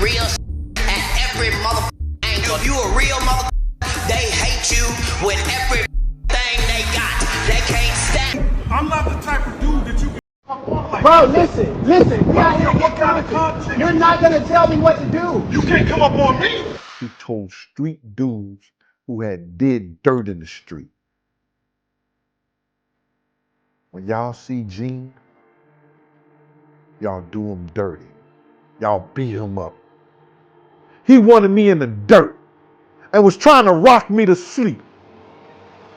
real at every mother angle. If you a real mother, they hate you with everything they got. They can't stand. I'm not the type of dude that you can come on like. Bro, listen. We out here what kind of content? You're not gonna tell me what to do. You can't come up on me. He told street dudes who had did dirt in the street. When y'all see Gene, y'all do him dirty. Y'all beat him up. He wanted me in the dirt and was trying to rock me to sleep.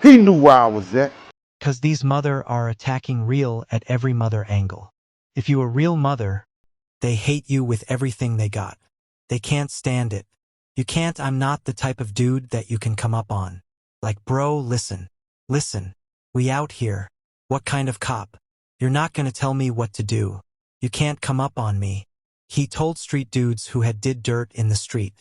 He knew where I was at. Because these mother are attacking real at every mother angle. If you a real mother, they hate you with everything they got. They can't stand it. You can't. I'm not the type of dude that you can come up on. Like, bro, listen. We out here. What kind of cop? You're not gonna tell me what to do. You can't come up on me. He told street dudes who had did dirt in the street.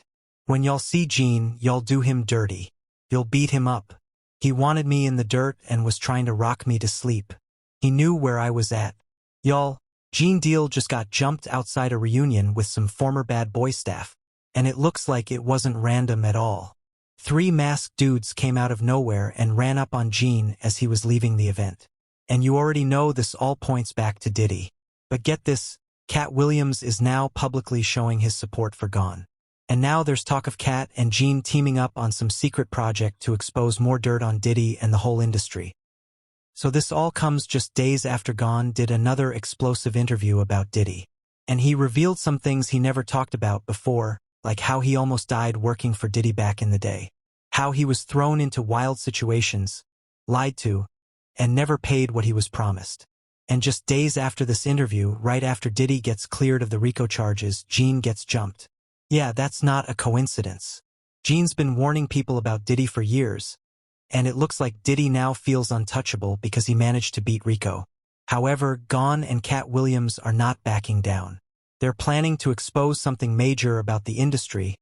When y'all see Gene, y'all do him dirty. You'll beat him up. He wanted me in the dirt and was trying to rock me to sleep. He knew where I was at. Y'all, Gene Deal just got jumped outside a reunion with some former bad boy staff. And it looks like it wasn't random at all. 3 masked dudes came out of nowhere and ran up on Gene as he was leaving the event. And you already know this all points back to Diddy. But get this, Katt Williams is now publicly showing his support for Gone. And now there's talk of Katt and Gene teaming up on some secret project to expose more dirt on Diddy and the whole industry. So this all comes just days after Gone did another explosive interview about Diddy. And he revealed some things he never talked about before, like how he almost died working for Diddy back in the day. How he was thrown into wild situations, lied to, and never paid what he was promised. And just days after this interview, right after Diddy gets cleared of the RICO charges, Gene gets jumped. Yeah, that's not a coincidence. Gene's been warning people about Diddy for years, and it looks like Diddy now feels untouchable because he managed to beat RICO. However, Gone and Katt Williams are not backing down. They're planning to expose something major about the industry,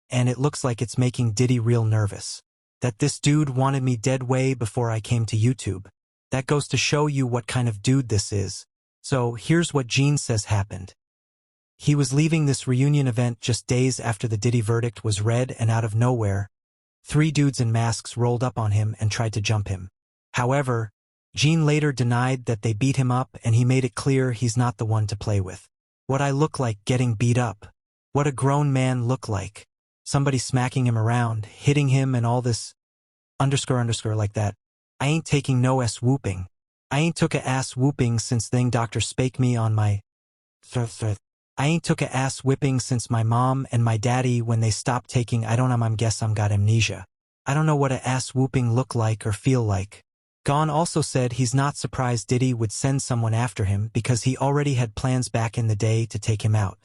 and it looks like it's making Diddy real nervous. That this dude wanted me dead way before I came to YouTube. That goes to show you what kind of dude this is. So here's what Gene says happened. He was leaving this reunion event just days after the Diddy verdict was read, and out of nowhere, 3 dudes in masks rolled up on him and tried to jump him. However, Gene later denied that they beat him up, and he made it clear he's not the one to play with. What I look like getting beat up. What a grown man look like. Somebody smacking him around, hitting him and all this __ like that. I ain't taking no ass whooping. I ain't took a ass whooping since thing doctor spake me on my I ain't took a ass whipping since my mom and my daddy when they stopped taking. I don't know, I'm guess I'm got amnesia. I don't know what a ass whooping look like or feel like. Gone also said he's not surprised Diddy would send someone after him because he already had plans back in the day to take him out.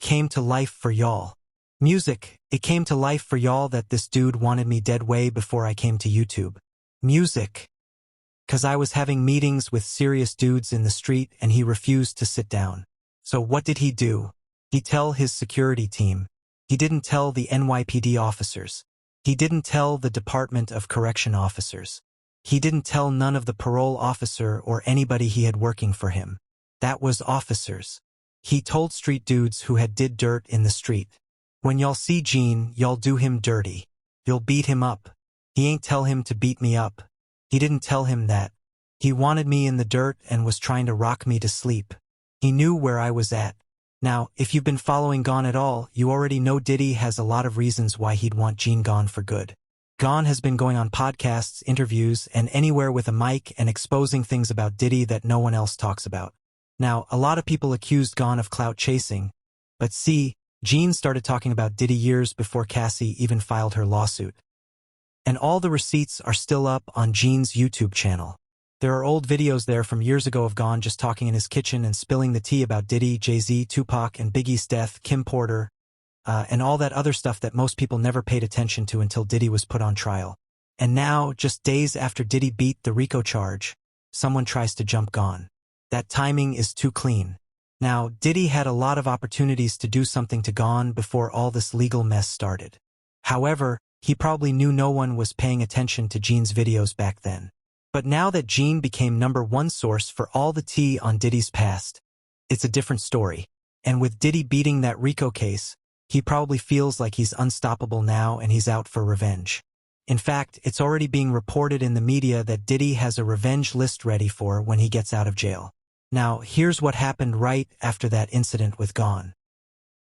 Came to life for y'all. Music, it came to life for y'all that this dude wanted me dead way before I came to YouTube. Music. 'Cause I was having meetings with serious dudes in the street and he refused to sit down. So what did he do? He tell his security team. He didn't tell the NYPD officers. He didn't tell the Department of Correction officers. He didn't tell none of the parole officer or anybody he had working for him. That was officers. He told street dudes who had did dirt in the street. When y'all see Gene, y'all do him dirty. You'll beat him up. He ain't tell him to beat me up. He didn't tell him that. He wanted me in the dirt and was trying to rock me to sleep. He knew where I was at. Now, if you've been following Gone at all, you already know Diddy has a lot of reasons why he'd want Gene gone for good. Gone has been going on podcasts, interviews, and anywhere with a mic and exposing things about Diddy that no one else talks about. Now, a lot of people accused Gone of clout chasing, but see, Gene started talking about Diddy years before Cassie even filed her lawsuit. And all the receipts are still up on Gene's YouTube channel. There are old videos there from years ago of Gone just talking in his kitchen and spilling the tea about Diddy, Jay-Z, Tupac, and Biggie's death, Kim Porter, and all that other stuff that most people never paid attention to until Diddy was put on trial. And now, just days after Diddy beat the RICO charge, someone tries to jump Gone. That timing is too clean. Now, Diddy had a lot of opportunities to do something to Gone before all this legal mess started. However, he probably knew no one was paying attention to Gene's videos back then. But now that Gene became #1 source for all the tea on Diddy's past, it's a different story. And with Diddy beating that RICO case, He probably feels like he's unstoppable now and he's out for revenge. In fact, it's already being reported in the media that Diddy has a revenge list ready for when he gets out of jail. Now, here's what happened right after that incident with Gone.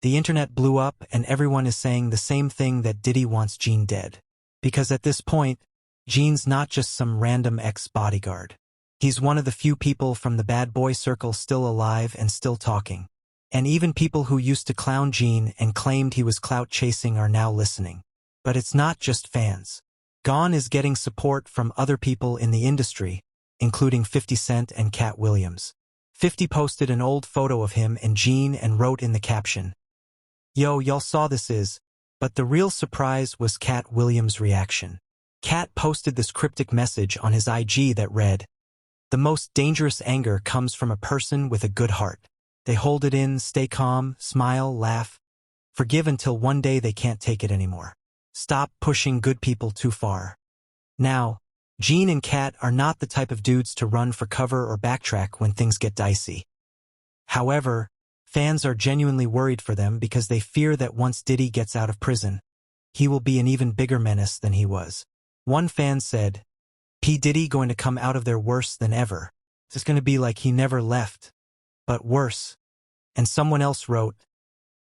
The internet blew up and everyone is saying the same thing, that Diddy wants Gene dead. Because at this point, Gene's not just some random ex-bodyguard. He's one of the few people from the bad boy circle still alive and still talking. And even people who used to clown Gene and claimed he was clout chasing are now listening. But it's not just fans. Gone is getting support from other people in the industry, including 50 Cent and Katt Williams. 50 posted an old photo of him and Gene and wrote in the caption, "Yo, y'all saw this is," but the real surprise was Katt Williams' reaction. Katt posted this cryptic message on his IG that read, "The most dangerous anger comes from a person with a good heart. They hold it in, stay calm, smile, laugh, forgive until one day they can't take it anymore. Stop pushing good people too far." Now, Gene and Katt are not the type of dudes to run for cover or backtrack when things get dicey. However, fans are genuinely worried for them because they fear that once Diddy gets out of prison, he will be an even bigger menace than he was. One fan said, "P. Diddy going to come out of there worse than ever. It's going to be like he never left, but worse." And someone else wrote,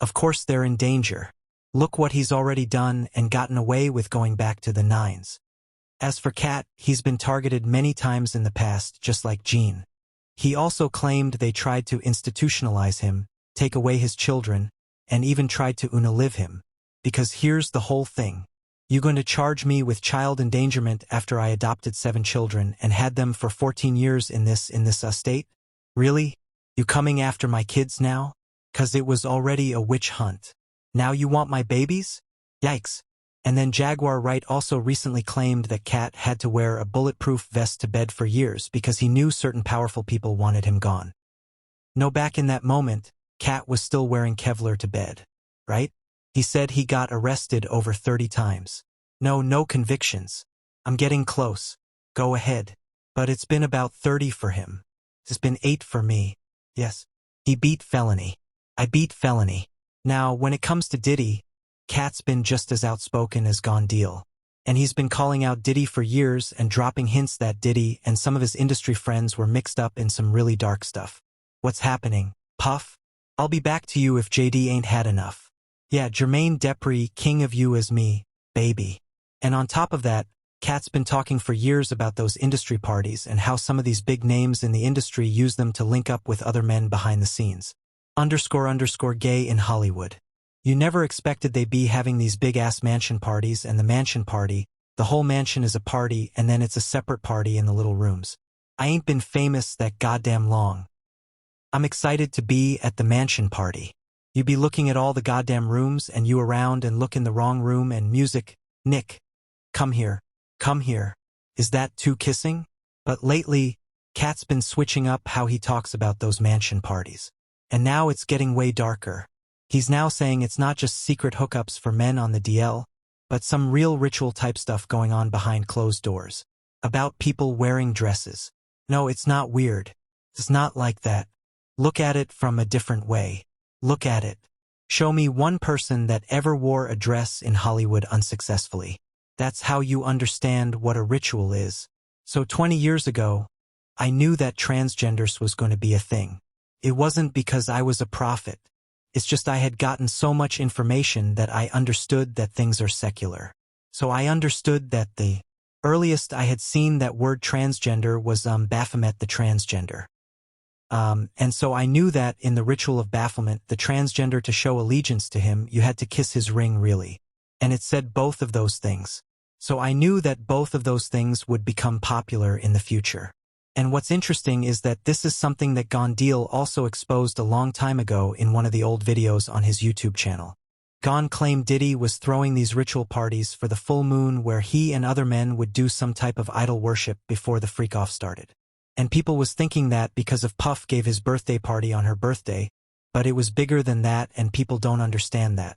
"Of course they're in danger. Look what he's already done and gotten away with, going back to the nines." As for Katt, he's been targeted many times in the past, just like Gene. He also claimed they tried to institutionalize him, take away his children, and even tried to unalive him. Because here's the whole thing. You going to charge me with child endangerment after I adopted 7 children and had them for 14 years in this estate? Really? You coming after my kids now? 'Cause it was already a witch hunt. Now you want my babies? Yikes. And then Jaguar Wright also recently claimed that Katt had to wear a bulletproof vest to bed for years because he knew certain powerful people wanted him gone. No, back in that moment, Katt was still wearing Kevlar to bed, right? He said he got arrested over 30 times. No convictions. I'm getting close. Go ahead. But it's been about 30 for him. It's been 8 for me. Yes. He beat felony. I beat felony. Now, when it comes to Diddy, Katt's been just as outspoken as Gone Deal. And he's been calling out Diddy for years and dropping hints that Diddy and some of his industry friends were mixed up in some really dark stuff. What's happening, Puff? I'll be back to you if JD ain't had enough. Yeah, Jermaine Dupri, king of you as me, baby. And on top of that, Katt's been talking for years about those industry parties and how some of these big names in the industry use them to link up with other men behind the scenes. _ gay in Hollywood. You never expected they'd be having these big-ass mansion parties, and the mansion party, the whole mansion is a party and then it's a separate party in the little rooms. I ain't been famous that goddamn long. I'm excited to be at the mansion party. You be looking at all the goddamn rooms and you around and look in the wrong room and music, Nick, come here, come here. Is that too kissing? But lately, Katt's been switching up how he talks about those mansion parties. And now it's getting way darker. He's now saying it's not just secret hookups for men on the DL, but some real ritual type stuff going on behind closed doors. About people wearing dresses. No, it's not weird. It's not like that. Look at it from a different way. Look at it. Show me one person that ever wore a dress in Hollywood unsuccessfully. That's how you understand what a ritual is. So 20 years ago, I knew that transgenders was going to be a thing. It wasn't because I was a prophet. It's just I had gotten so much information that I understood that things are secular. So I understood that the earliest I had seen that word transgender was Baphomet the transgender. And so I knew that in the ritual of Baphomet, the transgender, to show allegiance to him, you had to kiss his ring, really. And it said both of those things. So I knew that both of those things would become popular in the future. And what's interesting is that this is something that Gone Deal also exposed a long time ago in one of the old videos on his YouTube channel. Gone claimed Diddy was throwing these ritual parties for the full moon where he and other men would do some type of idol worship before the freak-off started. And people was thinking that because of Puff gave his birthday party on her birthday, but it was bigger than that and people don't understand that.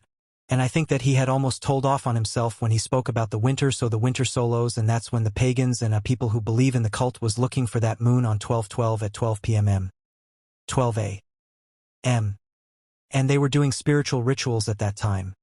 And I think that he had almost told off on himself when he spoke about the winter, so the winter solos, and that's when the pagans and people who believe in the cult was looking for that moon on 12/12 at 12 p.m. 12 a.m. And they were doing spiritual rituals at that time.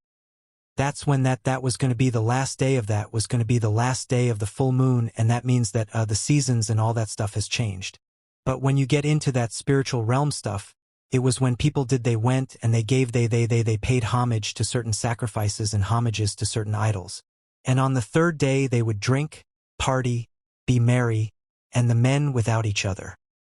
That's when that was going to be the last day of that, was going to be the last day of the full moon, and that means that the seasons and all that stuff has changed. But when you get into that spiritual realm stuff, it was when people they went and they gave, they paid homage to certain sacrifices and homages to certain idols. And on the third day they would drink, party, be merry, and the men without each other.